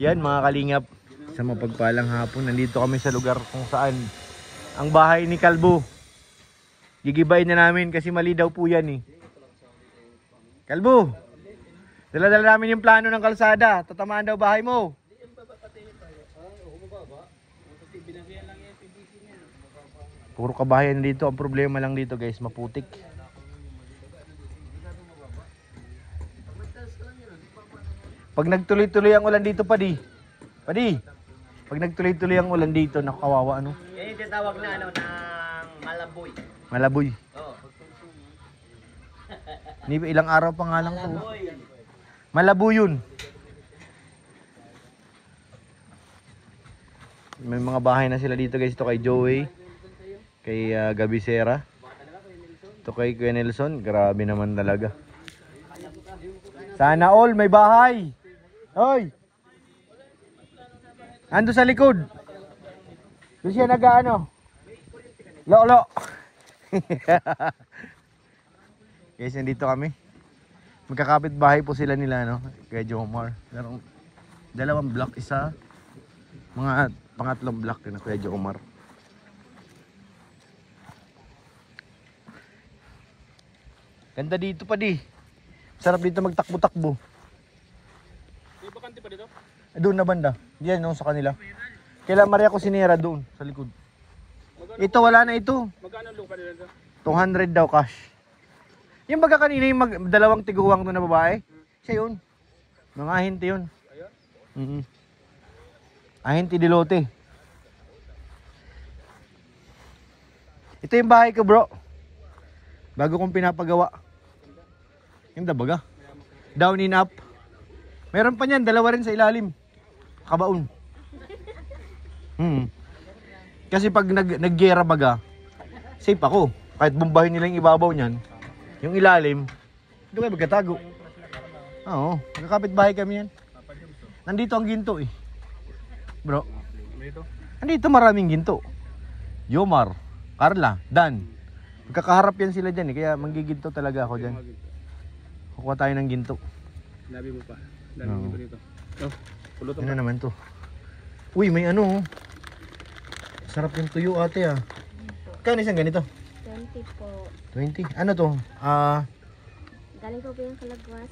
Yan mga kalingap, sa mapagpalang hapon, nandito kami sa lugar kung saan ang bahay ni Kalbo. Gigibayin na namin kasi mali daw po yan eh. Kalbo, dala-dala namin yung plano ng kalsada. Tatamaan daw bahay mo. Puro kabahayan dito. Ang problema lang dito guys, maputik. Pag nagtuloy-tuloy ang ulan dito, Padi. Pag nagtuloy-tuloy ang ulan dito, nakawawa ano? Yan yung tinatawag na ano, ng malaboy. Malaboy. Oo. Ilang araw pa nga lang to. Malabo yun. May mga bahay na sila dito guys. Ito kay Joey, kay Gabisera. Ito kay Kuya Nelson. Grabe naman talaga. Sana all may bahay. Hoy! Ando sa likod. Doon siya nag-ano. Lo. Guys, nandito kami. Magkakapit bahay po sila nila, no? Kay Jomar. Merong dalawang block, isa. Mga pangatlong block na Kuya Jomar. Ganda dito pa di. Sarap dito magtakbo-takbo. May bakante pa dito? Doon na banda. Diyan no, sa kanila. Kailan Maria Cusinera doon sa likod. Ito wala na ito. Magkano ang lupa nila dito? 200 daw cash. Yung baga kanina yung dalawang tiguwang doon na babae. Siya yun. Mga ahente yun. Ahente di lote. Ito yung bahay ko bro. Bago kong pinapagawa. Yung baga. Down in up. Meron pa niyan, dalawa rin sa ilalim. Kabaon. Kasi pag nag-gera baga, safe ako. Kahit bombahin nila yung ibabaw niyan, yung ilalim, doon kayo magkatago. Oo, magkakapit bahay kami yan. Nandito ang ginto eh. Bro. Nandito maraming ginto. Yomar, Carla, Dan. Magkakaharap yan sila dyan eh, kaya manggiginto talaga ako dyan. Kukuha tayo ng ginto. Sinabi mo pa. Daming ginto dito. Oh, pulutan Ano naman to? Uy, may ano. Sarap yung tuyo ate ah. Kano isang ganito? 20 po. 20? Ano to? Galing po yung Kalagwas.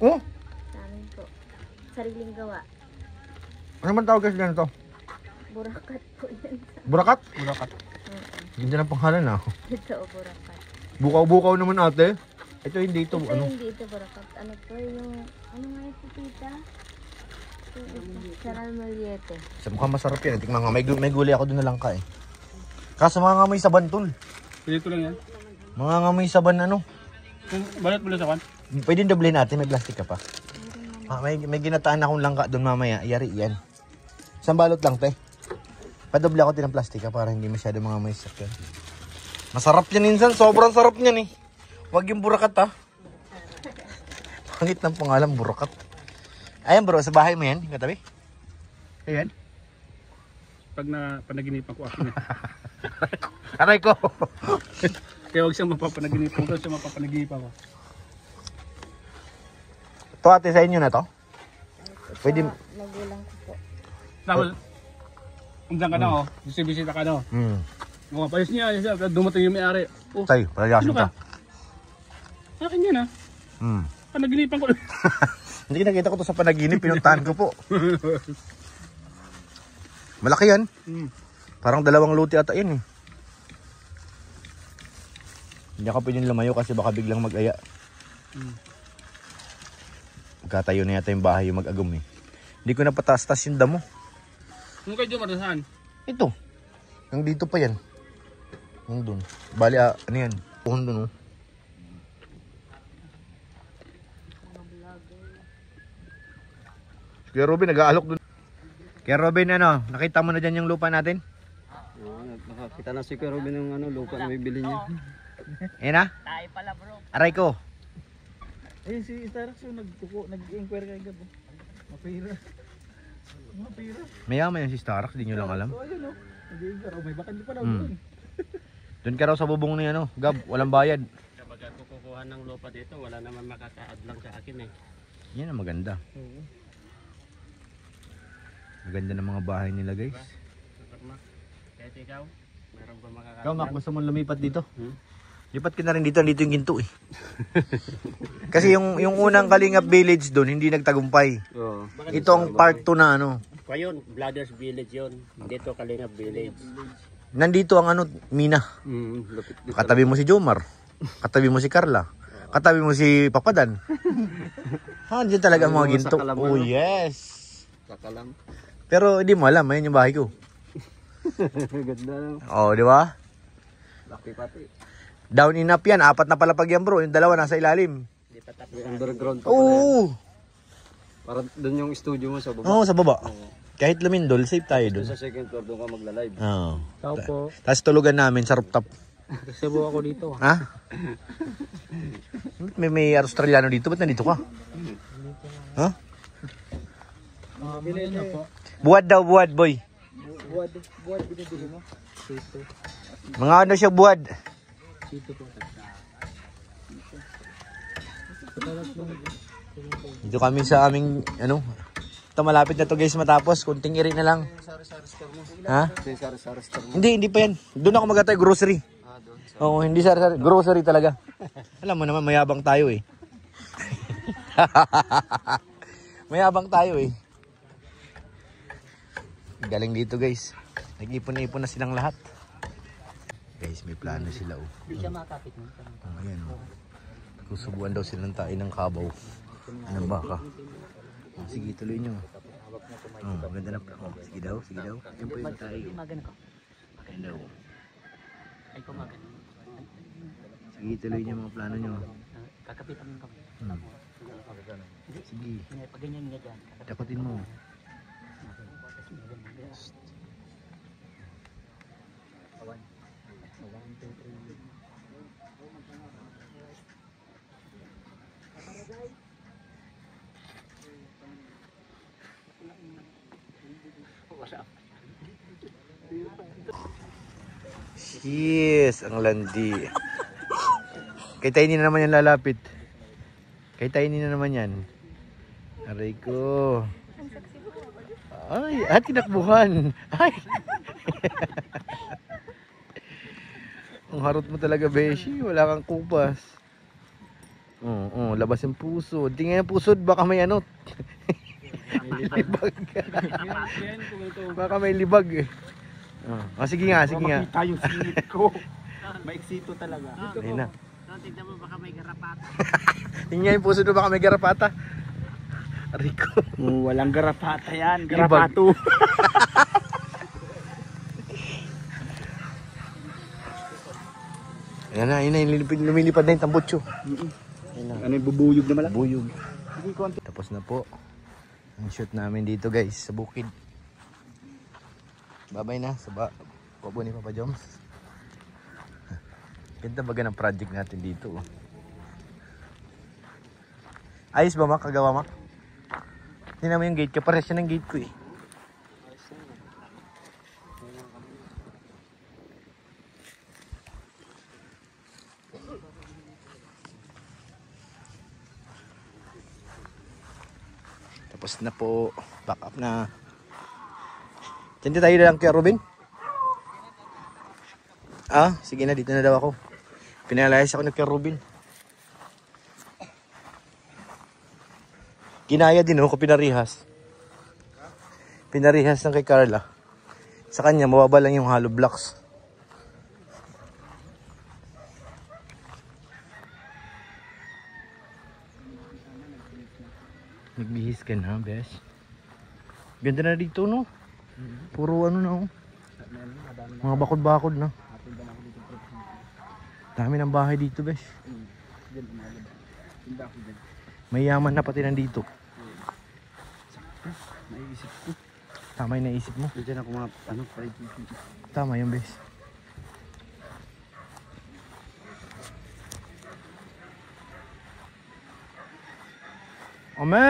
Oh? Sa amin po. Sariling gawa. Ano man tawag kasi ganito? Burakat po yan. Burakat? Burakat. Ganda ng pangalan ah. Ito o burakat. Bukaw-bukaw naman ate. Ito hindi ito. Ito Ano? hindi ito burakat. Ano po yung... Ano nga ito tita? Saral Maliete. Sa mukhang masarap yan. Tikman nga. May gulay ako doon na lang ka eh. Kaso mga ngamoy saban tol. Dito lang yan. Mga ngamoy saban ano. Kung balot mo lang sa kan? Pwede doble natin. May plastic ka pa. May ginataan akong langka doon mamaya. Yari yan. Isang balot lang te. Padoble ako din ng plastic ka para hindi masyado mga may sakyan. Masarap yan insan. Sobrang sarap niyan eh. Huwag yung burakat ha. Pangit ng pangalan burakat. Ayan bro, sa bahay mo yan, yung katabi? Ayan. Pag panaginipan ko ako na. Aray ko. Kaya huwag siyang mapapanaginipan ko. Huwag siyang mapapanaginipan ko. Ito ate sa inyo na to? Pwede. Magulang ko po. Dahil, umdan ka na oh. Bisita ka na oh. Oh, payos niya. Dumating yung may-ari. Oh, Tayo, palayasin sino ka? ka. Akin yan ah. Panaginipan ko. Hindi nakita ko to sa panaginip, pinuntahan ko po. Malaki yan. Parang 2 luti ata yan eh. Hindi ako pwedeng lumayo kasi baka biglang mag-aya. Magkatayo na yata yung bahay yung mag-agum eh. Hindi ko na patas-tas yung damo. Kung kayo Jomar, saan? Ito. Yung dito pa yan. Yung dun. Bali ano yan? Puhon dun oh. Kaya Robin, nag-aalok dun. Kaya Robin, ano, nakita mo na dyan yung lupa natin? Oo, nakakita na si Kuya Robin yung ano, lupa na bibili niya. Ayan na? Tayo pala bro. Aray ko. Eh, si Starax yung nag-inquire kay Gabo. Mapira. Mayaman yan si Starax, di nyo lang alam. Ayun o. Nag-inquire. May bakit pa daw doon. Doon ka raw sa bubong ni ano, Gab, walang bayad. Kapag ako kukuha ng lupa dito, wala naman makakaadlang sa akin eh. Yan ang maganda. Maganda ng mga bahay nila guys. Kahit ikaw, meron pa makakatawa. Ikaw Mac, gusto mo lumipat dito? Lipat ka na rin dito, dito yung ginto eh. Kasi yung unang Kalingap Village doon, hindi nagtagumpay. Oo. Itong part 2 na ano. Pa yun, Brothers Village yun. Dito Kalingap Village. Nandito ang ano, mina. Lapit dito. Katabi mo si Jomar. Katabi mo si Carla. Katabi mo si Papadan. Diyan talaga ang mga ginto. Oh yes. Kakalam. Pero hindi mo alam, ayun yung bahay ko. Ganda no. Oh, di ba? Laki pati. Down in up yan, 4 na palapag yan bro. Yung 2 nasa ilalim. May underground pa pala. Oo. Parang doon yung studio mo sa baba. Oo, sa baba. Kahit lumindol, safe tayo Doon doon. sa second floor, doon ka magla-live. Oo. Tao po. Tapos tulugan namin sa rooftop. Cebu ako dito. Ha? May Australiano dito, ba't nandito ka? Ha? Bilhin na po. Buwad daw, buwad boy. Buwad binibili mo? Sito. Mga ano siya buwad. Sito po. Dito kami sa aming, ano, ito malapit na to guys matapos. Kunting iri na lang. Ha? Sari-sari store mo. Hindi pa yan. Doon ako magatay grocery. Doon. Oo, hindi sari-sari. Grocery talaga. Alam mo naman, mayabang tayo eh. Mayabang tayo eh. Galing dito guys. Nag-ipon-ipon na silang lahat. Guys, may plano sila oh. Hindi siya makapit mo. Ayan oh. Kusubuan daw sila ng tain ng kabaw. Anong baka? Oh, sige, tuloy nyo. Oh, maganda na. Oh, sige daw, sige daw. Yan po yung tayo. Magana ko. Maganda daw. Ay ko magana. Sige, tuloy nyo mga plano nyo. Kakapitan mo kami. Sige, Pag ganyan nga dyan. dapatin mo. Yes, ang landi. Kay Tiny na naman yan lalapit. Kay Tiny na naman yan. Aray ko. Ay, tinakbuhan. Ay. Ang harot mo talaga, Beshi. Wala kang kupas. Labas yung puso. Tingnan yung puso, baka may ano. Libag. Baka may libag eh. Sige nga, sige nga. Makita yung singit ko. Maiksito talaga. Ayun na. Tignan mo baka may garapata. Tingnan yung puso doon, baka may garapata. Rico. Walang garapata yan. Libag. Garapato. Ayan na, lumilipad na yung tambutso. Ano yung bubuyog na malaki? Buyog. Tapos na po ang shoot namin dito guys sa bukid. Babay na sa babo ni Papa Joms. Ganda baga ng project natin dito. Ayos ba Mak? Kagawa Mak? Tingnan mo yung gate. Kapares siya ng gate ko eh. Tapos na po. Back up na. Diyan tayo lang kay Robin. Sige na. Dito na daw ako. Pinalayas ako na kay Robin. Kinaya din ako pinarihas. Pinarihas ng kay Carla. Sa kanya, mababa lang yung hollow blocks. Nagbihis ka na, bes. Ganda na dito, no? Puro ano na, oh. Mga bakod-bakod na. Dami ng bahay dito, bes. May yaman na pati nandito. Naisip ko. Tama yung naisip mo. Diyan ako mga Tama yung bes. Ome!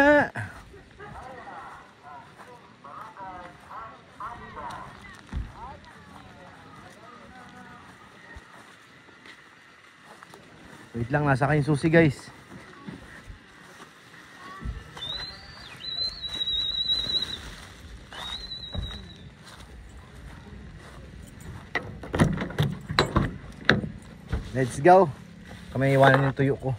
Wait lang, nasa kayong susi guys. Let's go. Kami iwanan yung tuyo ko.